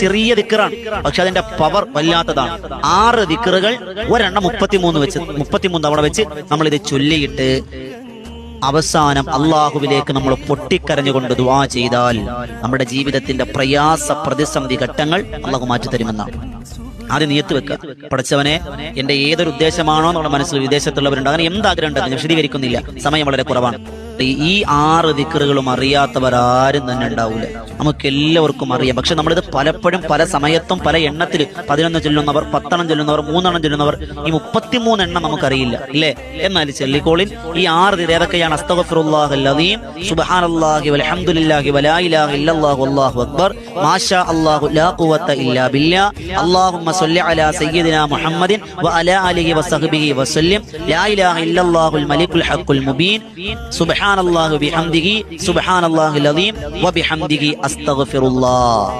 ചെറിയ ദിക്റാണ്, പക്ഷെ അതിന്റെ പവർ വല്ലാത്തതാണ്. 6 ദിക്റുകൾ, ഒരെണ്ണം 33 തവണ വെച്ച് നമ്മൾ ഇത് ചൊല്ലിയിട്ട് അവസാനം അള്ളാഹുവിലേക്ക് നമ്മൾ പൊട്ടിക്കരഞ്ഞുകൊണ്ട് ദുആ ചെയ്താൽ നമ്മുടെ ജീവിതത്തിന്റെ പ്രയാസ പ്രതിസന്ധി ഘട്ടങ്ങൾ അള്ളാഹു മാറ്റിത്തരുമെന്നാണ്. ആദ്യം നിയത്ത് വെക്കുക, പഠിച്ചവനെ എന്റെ ഏതൊരു ഉദ്ദേശമാണോ നമ്മുടെ മനസ്സിൽ, വിദേശത്തുള്ളവരുണ്ട്, അങ്ങനെ എന്താഗ്രഹം ഉണ്ടെന്ന് വിശദീകരിക്കുന്നില്ല, സമയം വളരെ കുറവാണ്. ഈ 6 ദിക്റുകളും അറിയാത്തവരാരും തന്നെ ഉണ്ടാവൂല. നമുക്ക് എല്ലാവർക്കും അറിയാം, പക്ഷെ നമ്മളിത് പലപ്പോഴും പല സമയത്തും പല എണ്ണത്തിൽ 11 ചൊല്ലുന്നവർ, 10 ചൊല്ലുന്നവർ, 3 ചൊല്ലുന്നവർ, ഈ 33 എണ്ണം നമുക്കറിയില്ല ഇല്ലേ? എന്നാൽ ചൊല്ലിക്കോളിൻ ഈ 6 ഏതൊക്കെയാണ്? അസ്തഗ്ഫിറുല്ലാഹൽ അദീം, സുബ്ഹാനല്ലാഹി വൽഹംദുലില്ലാഹി വലാ ഇലാഹ ഇല്ലല്ലാഹു വല്ലാഹു അക്ബർ, മാഷാ അല്ലാഹു ലാ ഖുവത ഇല്ലാ ബില്ലാ, അല്ലാഹുമ്മ സ്വല്ലി അലാ സയ്യിദിനാ മുഹമ്മദിൻ വഅലാ ആലിഹി വസഹ്ബിഹി വസല്ലം, ലാ ഇലാഹ ഇല്ലല്ലാഹുൽ മലിക്കുൽ ഹഖുൽ മുബീൻ, സുബ്ഹാനല്ലാഹി ബിഹംദിഹി സുബ്ഹാനല്ലാഹിൽ അദീം വബിഹംദിഹി അസ്തഗ്ഫിറുല്ലാഹ്.